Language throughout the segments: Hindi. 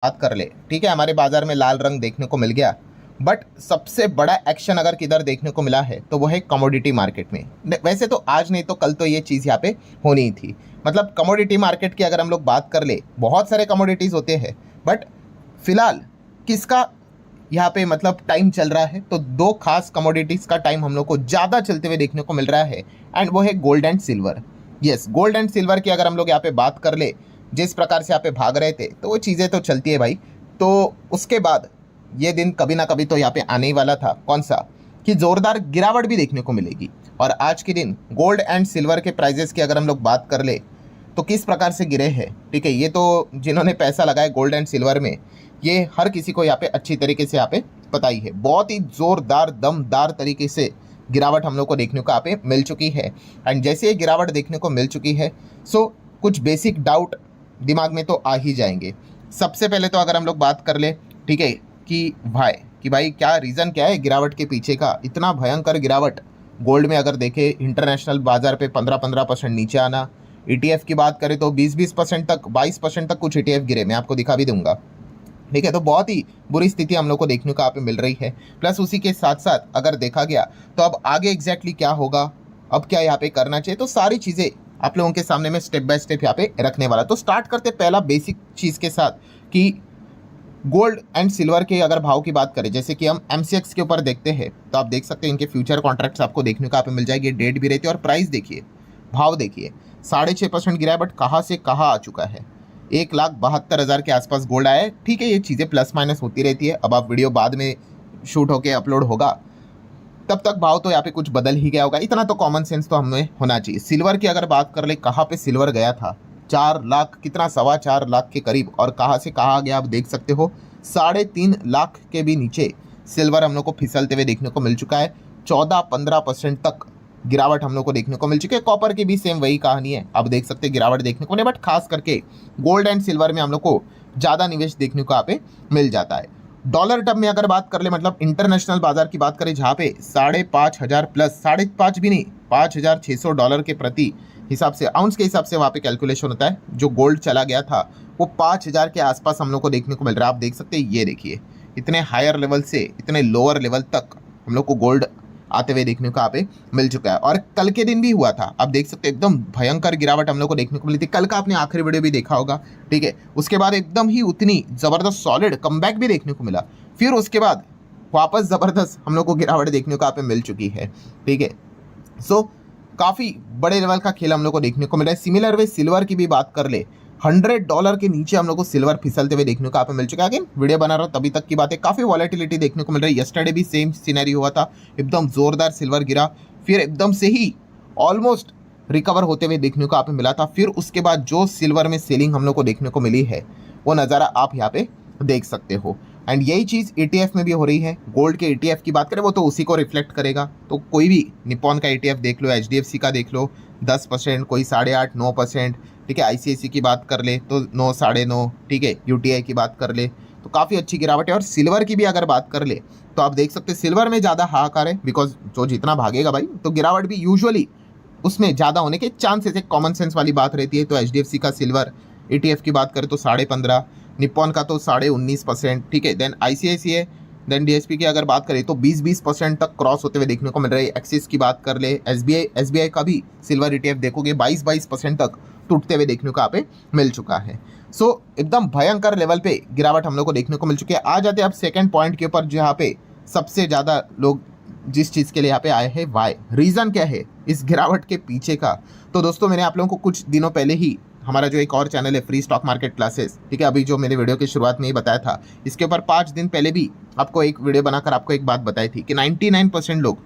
बात कर ले, ठीक है, हमारे बाजार में लाल रंग देखने को मिल गया। बट सबसे बड़ा एक्शन अगर किधर देखने को मिला है तो वो है कमोडिटी मार्केट में। वैसे तो आज नहीं तो कल तो ये चीज़ यहाँ पे होनी ही थी। मतलब कमोडिटी मार्केट की अगर हम लोग बात कर ले, बहुत सारे कमोडिटीज़ होते हैं, बट फिलहाल किसका यहाँ पे मतलब टाइम चल रहा है, तो दो खास कमोडिटीज़ का टाइम हम लोग को ज़्यादा चलते हुए देखने को मिल रहा है, एंड वो है gold and silver. Yes, gold and silver की अगर हम लोग यहाँ पे बात कर ले, जिस प्रकार से यहाँ पे भाग रहे थे तो वो चीज़ें तो चलती है भाई। तो उसके बाद ये दिन कभी ना कभी तो यहाँ पे आने ही वाला था, कौन सा, कि ज़ोरदार गिरावट भी देखने को मिलेगी। और आज के दिन गोल्ड एंड सिल्वर के प्राइजेस की अगर हम लोग बात कर ले तो किस प्रकार से गिरे हैं, ठीक है, ये तो जिन्होंने पैसा लगाया गोल्ड एंड सिल्वर में, ये हर किसी को यहाँ पे अच्छी तरीके से यहाँ पे पता ही है। बहुत ही ज़ोरदार दमदार तरीके से गिरावट हम लोग को देखने को यहाँ पे मिल चुकी है। एंड जैसे ये गिरावट देखने को मिल चुकी है, सो कुछ बेसिक डाउट दिमाग में तो आ ही जाएंगे। सबसे पहले तो अगर हम लोग बात कर ले, ठीक है, कि भाई क्या रीज़न क्या है गिरावट के पीछे का, इतना भयंकर गिरावट। गोल्ड में अगर देखें इंटरनेशनल बाजार पे 15% नीचे आना, ETF की बात करें तो 20% तक, 22% तक कुछ ETF गिरे, मैं आपको दिखा भी दूंगा, ठीक है। तो बहुत ही बुरी स्थिति हम लोग को देखने को यहाँ पे मिल रही है। प्लस उसी के साथ साथ अगर देखा गया तो अब आगे एग्जैक्टली क्या होगा, अब क्या यहाँ पे करना चाहिए, तो सारी चीज़ें आप लोगों के सामने में स्टेप बाय स्टेप यहाँ पे रखने वाला। तो स्टार्ट करते पहला बेसिक चीज़ के साथ कि गोल्ड एंड सिल्वर के अगर भाव की बात करें, जैसे कि हम MCX के ऊपर देखते हैं तो आप देख सकते हैं इनके फ्यूचर कॉन्ट्रैक्ट्स आपको देखने को यहाँ पे मिल जाएगी, डेट भी रहती है, और प्राइस देखिए, भाव देखिए, 6.5% गिरा है, बट कहाँ से कहाँ आ चुका है, 1,72,000 के आसपास गोल्ड आया है। ठीक है, ये चीज़ें प्लस माइनस होती रहती है। अब आप वीडियो बाद में शूट होके अपलोड होगा, तब तक भाव तो यहाँ पे कुछ बदल ही गया होगा, इतना तो कॉमन सेंस तो हमें होना चाहिए। सिल्वर की अगर बात कर ले, कहाँ पे सिल्वर गया था, 4 लाख, कितना, 4.25 लाख के करीब, और कहाँ से कहाँ आ गया आप देख सकते हो, 3.5 लाख के भी नीचे सिल्वर हम लोग को फिसलते हुए देखने को मिल चुका है। 14-15% तक गिरावट हम लोग को देखने को मिल चुकी है। कॉपर की भी सेम वही कहानी है, अब देख सकते हैं गिरावट देखने को नहीं, बट खास करके गोल्ड एंड सिल्वर में हम लोग को ज़्यादा निवेश देखने को यहाँ पे मिल जाता है। डॉलर टर्म में अगर बात कर ले, मतलब इंटरनेशनल बाजार की बात करें, जहाँ पे 5,500 प्लस, 5.5 भी नहीं, $5,600 के प्रति हिसाब से, आउंस के हिसाब से वहाँ पे कैलकुलेशन होता है। जो गोल्ड चला गया था वो 5,000 के आसपास हम लोग को देखने को मिल रहा है। आप देख सकते हैं, ये देखिए, इतने हायर लेवल से इतने लोअर लेवल तक हम लोग को गोल्ड आते हुए देखने को यहाँ पे मिल चुका है। और कल के दिन भी हुआ था, आप देख सकते हैं एकदम भयंकर गिरावट हम लोग को देखने को मिली थी। कल का आपने आखिरी वीडियो भी देखा होगा, ठीक है। उसके बाद एकदम ही उतनी ज़बरदस्त सॉलिड कमबैक भी देखने को मिला, फिर उसके बाद वापस ज़बरदस्त हम लोग को गिरावट देखने को यहाँ पे मिल चुकी है, ठीक है। सो काफ़ी बड़े लेवल का खेल हम लोग को देखने को मिल रहा है। सिमिलर वे सिल्वर की भी बात कर ले, $100 के नीचे हम लोग को सिल्वर फिसलते हुए देखने को यहाँ पे मिल चुका है। अगेन वीडियो बना रहा हूँ तभी तक की बात है, काफ़ी वॉलेटिलिटी देखने को मिल रही है। यस्टरडे भी सेम सिनेरियो हुआ था, एकदम जोरदार सिल्वर गिरा, फिर एकदम से ही ऑलमोस्ट रिकवर होते हुए देखने को यहाँ पे मिला था। फिर उसके बाद जो सिल्वर में सेलिंग हम लोग को देखने को मिली है, वो नज़ारा आप यहाँ पे देख सकते हो। एंड यही चीज़ ETF में भी हो रही है। गोल्ड के ETF की बात करें, वो तो उसी को रिफ्लेक्ट करेगा। तो कोई भी निप्पॉन का ETF देख लो, HDFC का देख लो, 10%, कोई 8.5, 9%, ठीक है। ICICI की बात कर ले तो 9, 9.5, ठीक है। UTI की बात कर ले तो काफ़ी अच्छी गिरावट है। और सिल्वर की भी अगर बात कर ले तो आप देख सकते हैं सिल्वर में ज़्यादा हाहाकार है, बिकॉज जो जितना भागेगा भाई, तो गिरावट भी यूजुअली उसमें ज़्यादा होने के चांसेस, एक कॉमन सेंस वाली बात रहती है। तो HDFC का सिल्वर ETF की बात करें तो 15.5%, निप्पॉन का तो 19.5%, ठीक है। देन ICICI, देन DSP की अगर बात करें तो 20% तक क्रॉस होते हुए देखने को मिल रहा है। एक्सिस की बात कर ले, SBI का भी सिल्वर ETF देखोगे 22% तक टूटते हुए देखने को यहाँ पे मिल चुका है। सो एकदम भयंकर लेवल पे गिरावट हम लोग को देखने को मिल चुकी है। आ जाते हैं अब सेकेंड पॉइंट के ऊपर, जहाँ पे सबसे ज़्यादा लोग जिस चीज़ के लिए यहाँ पे आए हैं, वाई, रीज़न क्या है इस गिरावट के पीछे का। तो दोस्तों, मैंने आप लोगों को कुछ दिनों पहले ही हमारा जो एक और चैनल है फ्री स्टॉक मार्केट क्लासेस, ठीक है, अभी जो मैंने वीडियो की शुरुआत में ही बताया था, इसके ऊपर 5 दिन पहले भी आपको एक वीडियो बनाकर आपको एक बात बताई थी कि 99% लोग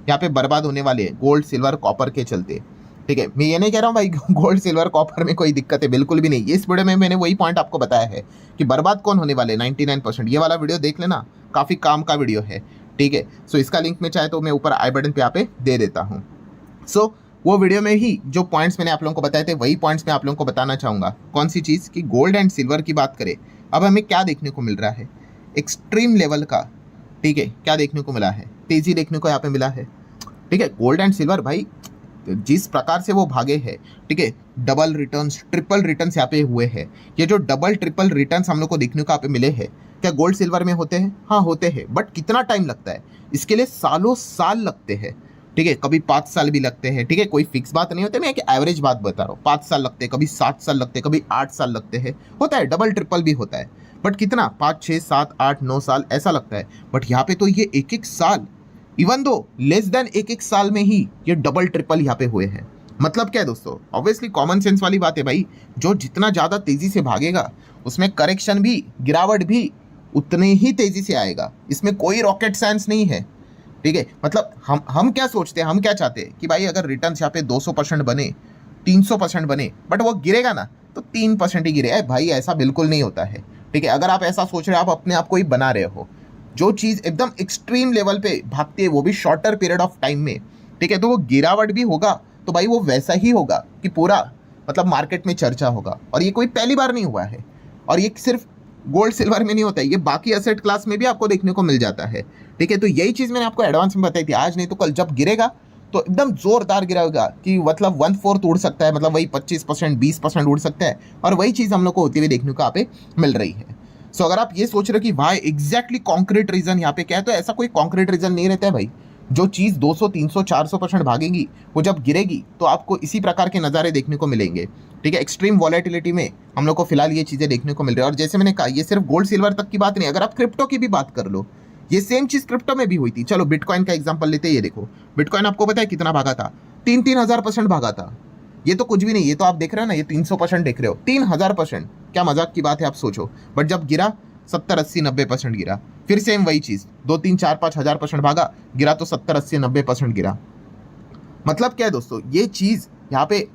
यहाँ पे बर्बाद होने वाले हैं गोल्ड, सिल्वर, कॉपर के चलते, ठीक है। मैं ये नहीं कह रहा हूँ भाई गोल्ड, सिल्वर, कॉपर में कोई दिक्कत है, बिल्कुल भी नहीं। इस वीडियो में मैंने वही पॉइंट आपको बताया है कि बर्बाद कौन होने वाले 99%। ये वाला वीडियो देख लेना, काफ़ी काम का वीडियो है, ठीक है। सो इसका लिंक में चाहे तो मैं ऊपर आई बटन पे यहाँ पे दे देता हूँ। सो वो वीडियो में ही जो पॉइंट्स मैंने आप लोगों को बताए थे, वही पॉइंट्स मैं आप लोगों को बताना चाहूँगा। कौन सी चीज़, कि गोल्ड एंड सिल्वर की बात करें, अब हमें क्या देखने को मिल रहा है, एक्सट्रीम लेवल का, ठीक है, क्या देखने को मिला है, तेज़ी देखने को यहाँ पे मिला है, ठीक है। गोल्ड एंड सिल्वर भाई जिस प्रकार से वो भागे हैं, ठीक है, डबल रिटर्न्स, ट्रिपल रिटर्न्स यहाँ पे हुए हैं। ये जो डबल ट्रिपल रिटर्न्स हम लोग को देखने को यहाँ पे मिले हैं, क्या गोल्ड सिल्वर में होते हैं? हाँ होते हैं, बट कितना टाइम लगता है इसके लिए? सालों साल लगते हैं, ठीक है, कभी 5 साल भी लगते हैं, ठीक है, कोई फिक्स बात नहीं होती, मैं एक एवरेज बात बता रहा हूँ। 5 साल लगते हैं, कभी 7 साल लगते हैं, कभी 8 साल लगते हैं, होता है, डबल ट्रिपल भी होता है, बट कितना? 5 6 7 8 9 साल ऐसा लगता है। बट यहाँ पे तो ये एक एक साल, इवन दो लेस देन एक एक साल में ही ये डबल ट्रिपल यहाँ पे हुए हैं। मतलब क्या है दोस्तों? ऑब्वियसली कॉमन सेंस वाली बात है भाई, जो जितना ज़्यादा तेज़ी से भागेगा उसमें करेक्शन भी, गिरावट भी उतने ही तेज़ी से आएगा। इसमें कोई रॉकेट साइंस नहीं है, ठीक है। मतलब हम क्या सोचते हैं, हम क्या चाहते हैं कि भाई अगर रिटर्न्स यहाँ पे 200% बने, 300% बने, बट वो गिरेगा ना तो 3% ही गिरे। भाई ऐसा बिल्कुल नहीं होता है, ठीक है। अगर आप ऐसा सोच रहे हो, आप अपने आप को ही बना रहे हो। जो चीज़ एकदम एक्सट्रीम लेवल पे भागती है, वो भी शॉर्टर पीरियड ऑफ टाइम में, ठीक है, तो वो गिरावट भी होगा तो भाई वो वैसा ही होगा कि पूरा मतलब मार्केट में चर्चा होगा। और ये कोई पहली बार नहीं हुआ है, और ये सिर्फ गोल्ड सिल्वर में नहीं होता है, ये बाकी एसेट क्लास में भी आपको देखने को मिल जाता है, ठीक है। तो यही चीज़ मैंने आपको एडवांस में बताई थी, आज नहीं तो कल जब गिरेगा तो एकदम जोरदार गिरेगा कि मतलब 1/4 उड़ सकता है, मतलब वही 25% 20% उड़ सकता है। और वही चीज़ हम लोग को होती हुई देखने को यहाँ पे मिल रही है। सो अगर आप ये सोच रहे हो कि भाई एग्जैक्टली कॉन्क्रीट रीजन यहाँ पे क्या है, तो ऐसा कोई कॉन्क्रीट रीजन नहीं रहता है भाई। जो चीज़ 200 300 400% भागेगी, वो जब गिरेगी तो आपको इसी प्रकार के नज़ारे देखने को मिलेंगे, ठीक है। एक्सट्रीम वॉलेटिलिटी में हम लोग को फिलहाल ये चीज़ें देखने को मिल रही है। और जैसे मैंने कहा, ये सिर्फ गोल्ड सिल्वर तक की बात नहीं, अगर आप क्रिप्टो की भी बात कर लो, ये सेम चीज़ क्रिप्टो में भी हुई थी। चलो बिटकॉइन का एग्जाम्पल लेते हैं, ये देखो बिटकॉइन आपको पता है कितना भागा था? 3,000% भागा था। ये तो कुछ भी नहीं, ये तो आप देख रहे हो ना, ये 300% देख रहे हो, 3,000%, क्या मजाक की बात है, आप सोचो। बट जब गिरा 70 80 90% गिरा। फिर सेम वही चीज़ 2 3 4 5 हज़ार% भागा, गिरा तो 70 80 90% गिरा। मतलब क्या है दोस्तों, ये चीज़ यहाँ पे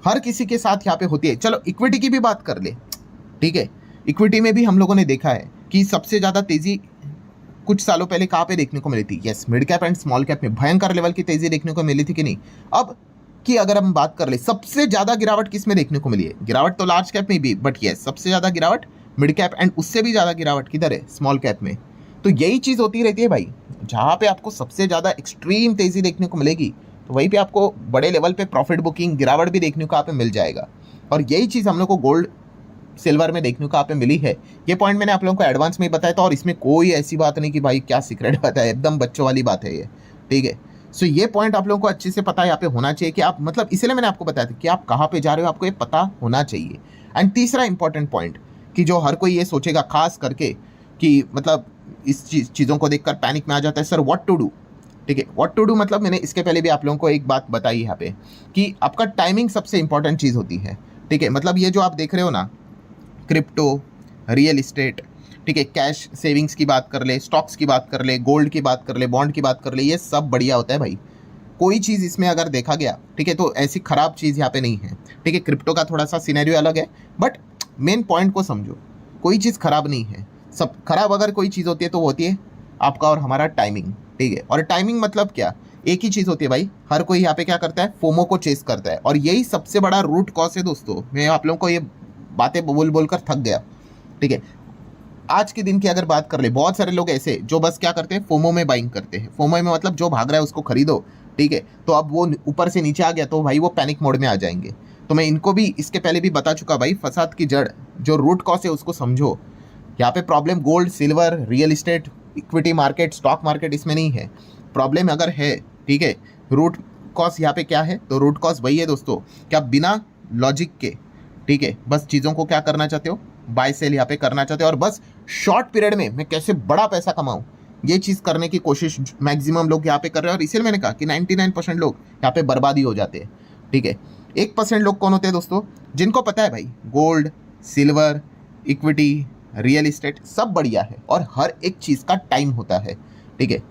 हर किसी के साथ यहाँ पे होती है। चलो इक्विटी की भी बात कर ले, ठीक है। इक्विटी में भी हम लोगों ने देखा है कि सबसे ज़्यादा तेज़ी कुछ सालों पहले कहाँ पे देखने को मिली थी? Yes, mid cap and small cap में भयंकर लेवल की तेज़ी देखने को मिली थी कि नहीं? अब कि अगर हम बात कर ले, सबसे ज़्यादा गिरावट किस में देखने को मिली है? गिरावट तो लार्ज कैप में भी, बट यस सबसे ज़्यादा गिरावट मिड कैप, एंड उससे भी ज़्यादा गिरावट किधर है? स्मॉल कैप में। तो यही चीज़ होती रहती है भाई, जहाँ पे आपको सबसे ज़्यादा एक्सट्रीम तेज़ी देखने को मिलेगी, तो वहीं पे आपको बड़े लेवल पे प्रॉफिट बुकिंग, गिरावट भी देखने को यहाँ पे मिल जाएगा। और यही चीज़ हम लोग को गोल्ड सिल्वर में देखने को यहाँ पे मिली है। ये पॉइंट मैंने आप लोगों को एडवांस में ही बताया था, और इसमें कोई ऐसी बात नहीं कि भाई क्या सीक्रेट बताया, एकदम बच्चों वाली बात है ये, ठीक है। सो ये पॉइंट आप लोगों को अच्छे से पता यहाँ पे होना चाहिए कि आप, मतलब इसलिए मैंने आपको बताया था कि आप कहाँ पे जा रहे हो, आपको ये पता होना चाहिए। एंड तीसरा इंपॉर्टेंट पॉइंट कि जो हर कोई ये सोचेगा खास करके कि मतलब इस चीज़ों को देखकर पैनिक में आ जाता है, सर व्हाट टू डू, ठीक है। व्हाट टू डू मतलब मैंने इसके पहले भी आप लोगों को एक बात बताई यहाँ पे कि आपका टाइमिंग सबसे इंपॉर्टेंट चीज़ होती है, ठीक है। मतलब ये जो आप देख रहे हो ना, क्रिप्टो, रियल इस्टेट, ठीक है, कैश सेविंग्स की बात कर ले, स्टॉक्स की बात कर ले, गोल्ड की बात कर ले, बॉन्ड की बात कर ले, ये सब बढ़िया होता है भाई। कोई चीज़ इसमें अगर देखा गया, ठीक है, तो ऐसी खराब चीज़ यहाँ पे नहीं है, ठीक है। क्रिप्टो का थोड़ा सा सिनेरियो अलग है, बट मेन पॉइंट को समझो, कोई चीज़ खराब नहीं है। सब खराब अगर कोई चीज़ होती है तो वो होती है आपका और हमारा टाइमिंग, ठीक है। और टाइमिंग मतलब क्या? एक ही चीज़ होती है भाई, हर कोई यहाँ पे क्या करता है, फोमो को चेस करता है, और यही सबसे बड़ा रूट कॉज है दोस्तों। मैं आप लोगों को ये बातें बोल कर थक गया, ठीक है। आज के दिन की अगर बात कर ले, बहुत सारे लोग ऐसे जो बस क्या करते हैं, फोमो में बाइंग करते हैं। फोमो में मतलब जो भाग रहा है उसको खरीदो, ठीक है। तो अब वो ऊपर से नीचे आ गया तो भाई वो पैनिक मोड में आ जाएंगे। तो मैं इनको भी इसके पहले भी बता चुका भाई, फसाद की जड़ जो रूट कॉज है उसको समझो। यहाँ पे problem gold silver, real estate, equity market, stock market इसमें नहीं है। प्रॉब्लम अगर है, ठीक है, रूट कॉज यहाँ पे क्या है, तो रूट कॉज वही है दोस्तों कि आप बिना लॉजिक के, ठीक है, बस चीज़ों को क्या करना चाहते हो, बाय सेल यहाँ पे करना चाहते हो, और बस शॉर्ट पीरियड में मैं कैसे बड़ा पैसा कमाऊँ, ये चीज़ करने की कोशिश मैक्सिमम लोग यहाँ पे कर रहे हैं। और इसीलिए मैंने कहा कि 99% लोग यहाँ पे बर्बादी हो जाते हैं, ठीक है। 1% लोग कौन होते हैं दोस्तों? जिनको पता है भाई gold silver, equity, real estate सब बढ़िया है और हर एक चीज़ का टाइम होता है, ठीक है।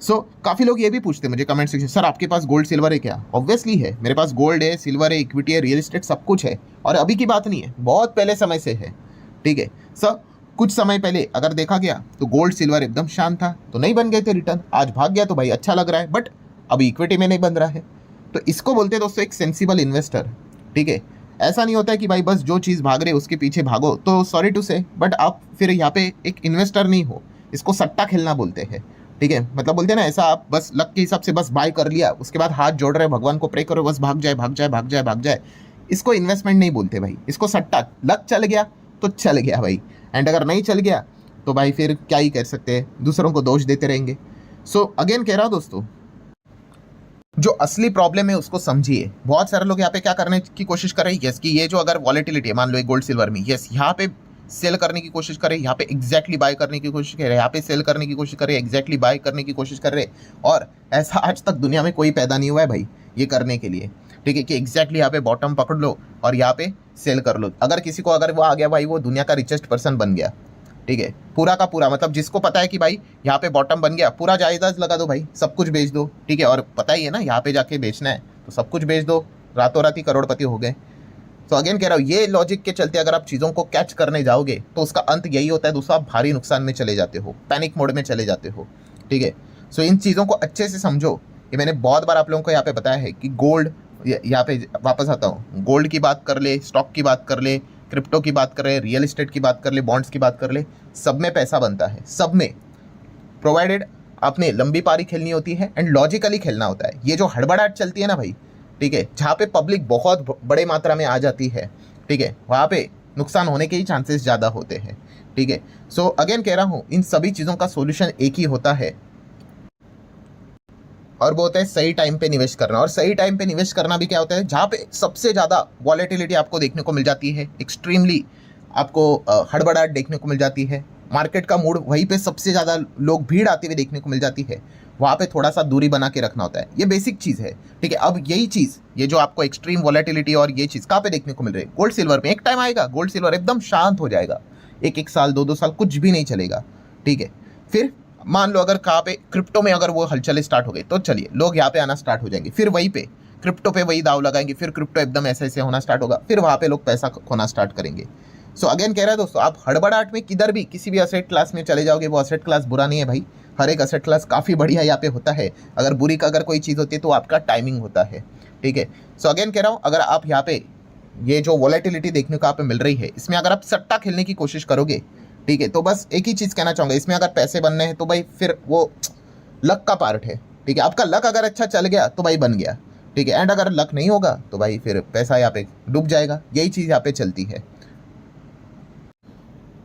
सो काफ़ी लोग ये भी पूछते हैं मुझे कमेंट सेक्शन, सर आपके पास गोल्ड सिल्वर है क्या? ऑब्वियसली है, मेरे पास गोल्ड है, सिल्वर है, इक्विटी है, रियल इस्टेट सब कुछ है। और अभी की बात नहीं है, बहुत पहले समय से है, ठीक है। सर कुछ समय पहले अगर देखा गया तो गोल्ड सिल्वर एकदम शांत था, तो नहीं बन गए थे रिटर्न। आज भाग गया तो भाई अच्छा लग रहा है, बट अभी इक्विटी में नहीं बन रहा है। तो इसको बोलते हैं दोस्तों एक सेंसिबल इन्वेस्टर, ठीक है। ऐसा नहीं होता है कि भाई बस जो चीज़ भाग रहे उसके पीछे भागो, तो सॉरी टू से बट आप फिर यहाँ पे एक इन्वेस्टर नहीं हो, इसको सट्टा खेलना बोलते हैं, ठीक है, मतलब बोलते हैं ना ऐसा, आप बस लक के हिसाब से बस बाय कर लिया, उसके बाद हाथ जोड़ रहे भगवान को प्रे करो बस भाग जाए भाग जाए भाग जाए भाग जाए, इसको इन्वेस्टमेंट नहीं बोलते भाई, इसको सट्टा। लक चल गया तो चल गया भाई, एंड अगर नहीं चल गया तो भाई फिर क्या ही कर सकते हैं, दूसरों को दोष देते रहेंगे। सो अगेन कह रहा हूँ दोस्तों, जो असली प्रॉब्लम है उसको समझिए। बहुत सारे लोग यहाँ पे क्या करने की कोशिश कर रहे हैं, यस कि ये जो अगर वॉलेटिलिटी है मान लो एक गोल्ड सिल्वर में, यस यहाँ पे सेल करने की कोशिश करें, यहाँ पे एग्जैक्टली बाय करने की कोशिश करें, यहाँ पे सेल करने की कोशिश करें, एग्जैक्टली बाय करने की कोशिश कर रहे, और ऐसा आज तक दुनिया में कोई पैदा नहीं हुआ है भाई ये करने के लिए, ठीक है, कि एग्जैक्टली यहाँ पे बॉटम पकड़ लो और यहाँ पे सेल कर लो। अगर किसी को अगर वो आ गया भाई, वो दुनिया का रिचेस्ट पर्सन बन गया, ठीक है, पूरा का पूरा, मतलब जिसको पता है कि भाई यहाँ पे बॉटम बन गया, पूरा जायदाद लगा दो भाई, सब कुछ बेच दो, ठीक है, और पता ही है ना यहाँ पे जाके बेचना है तो सब कुछ बेच दो, रातों रात ही करोड़पति हो गए। तो अगेन कह रहा हूँ, ये लॉजिक के चलते अगर आप चीज़ों को कैच करने जाओगे तो उसका अंत यही होता है दोस्तों, आप भारी नुकसान में चले जाते हो, पैनिक मोड में चले जाते हो, ठीक है। सो इन चीज़ों को अच्छे से समझो। ये मैंने बहुत बार आप लोगों को यहाँ पे बताया है कि गोल्ड, यहाँ पे वापस आता हूँ, गोल्ड की बात कर ले, स्टॉक की बात कर ले, क्रिप्टो की बात कर ले, रियल एस्टेट की बात कर ले, बॉन्ड्स की बात कर ले, सब में पैसा बनता है, सब में, प्रोवाइडेड आपने लंबी पारी खेलनी होती है एंड लॉजिकली खेलना होता है। ये जो हड़बड़ाहट चलती है ना भाई, ठीक है, जहाँ पे पब्लिक बहुत बड़े मात्रा में आ जाती है, ठीक है, वहाँ पे नुकसान होने के ही चांसेस ज़्यादा होते हैं, ठीक है। सो अगेन कह रहा हूँ, इन सभी चीज़ों का सोल्यूशन एक ही होता है, और वो होता है सही टाइम पे निवेश करना। और सही टाइम पे निवेश करना भी क्या होता है, जहाँ पे सबसे ज़्यादा वॉलेटिलिटी आपको देखने को मिल जाती है, एक्सट्रीमली आपको हड़बड़ाहट देखने को मिल जाती है, मार्केट का मूड वहीं पे सबसे ज़्यादा लोग भीड़ आते हुए देखने को मिल जाती है, वहाँ पे थोड़ा सा दूरी बना के रखना होता है। ये बेसिक चीज़ है, ठीक है। अब यही चीज़, ये जो आपको एक्सट्रीम वॉलेटिलिटी और ये चीज़ कहाँ पे देखने को मिल रही है, गोल्ड सिल्वर में। एक टाइम आएगा गोल्ड सिल्वर एकदम शांत हो जाएगा, एक साल दो साल कुछ भी नहीं चलेगा, ठीक है। फिर मान लो अगर कहाँ पे क्रिप्टो में अगर वो हलचल स्टार्ट हो गई तो चलिए लोग यहाँ पे आना स्टार्ट हो जाएंगे, फिर वहीं पे क्रिप्टो पे वही दाव लगाएंगे, फिर क्रिप्टो एकदम ऐसे होना स्टार्ट होगा, फिर वहाँ पे लोग पैसा खोना स्टार्ट करेंगे। सो अगेन कह रहा है दोस्तों, आप हड़बड़ाहट में किधर भी किसी भी असेट क्लास में चले जाओगे, वो असेट क्लास बुरा नहीं है भाई, हर एक असेट क्लास काफ़ी बढ़िया यहाँ पे होता है। अगर बुरी का अगर कोई चीज़ होती है तो आपका टाइमिंग होता है, ठीक है। सो अगेन कह रहा हूँ, अगर आप यहाँ पे ये जो वॉलेटिलिटी देखने को आप मिल रही है, इसमें अगर आप सट्टा खेलने की कोशिश करोगे, ठीक है, तो बस एक ही चीज़ कहना चाहूँगा, इसमें अगर पैसे बनने हैं तो भाई फिर वो लक का पार्ट है, ठीक है। आपका लक अगर अच्छा चल गया तो भाई बन गया, ठीक है, एंड अगर लक नहीं होगा तो भाई फिर पैसा यहाँ पे डूब जाएगा, यही चीज़ यहाँ पे चलती है।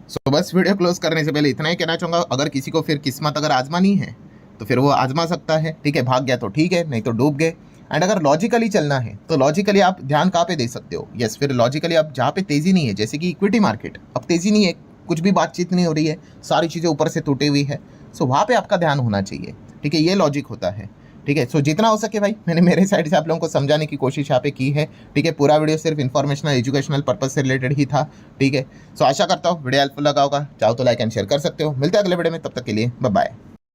सो बस वीडियो क्लोज करने से पहले इतना ही कहना चाहूँगा, अगर किसी को फिर किस्मत अगर आजमानी है तो फिर वो आजमा सकता है, ठीक है, भाग गया तो ठीक है, नहीं तो डूब गए। एंड अगर लॉजिकली चलना है तो लॉजिकली आप ध्यान कहाँ पे दे सकते हो, यस, फिर लॉजिकली आप जहाँ पे तेज़ी नहीं है, जैसे कि इक्विटी मार्केट, अब तेज़ी नहीं है, कुछ भी बातचीत नहीं हो रही है, सारी चीज़ें ऊपर से टूटी हुई है, सो वहाँ पे आपका ध्यान होना चाहिए, ठीक है, ये लॉजिक होता है, ठीक है। सो जितना हो सके भाई मैंने मेरे साइड से आप लोगों को समझाने की कोशिश यहाँ पे की है, ठीक है। पूरा वीडियो सिर्फ इन्फॉर्मेशनल एजुकेशनल पर्पज से रिलेटेड ही था, ठीक है। सो आशा करता हूँ वीडियो हेल्पफुल लगा होगा, चाहो तो लाइक एंड शेयर कर सकते हो। मिलते हैं अगले वीडियो में, तब तक के लिए बाय बाय।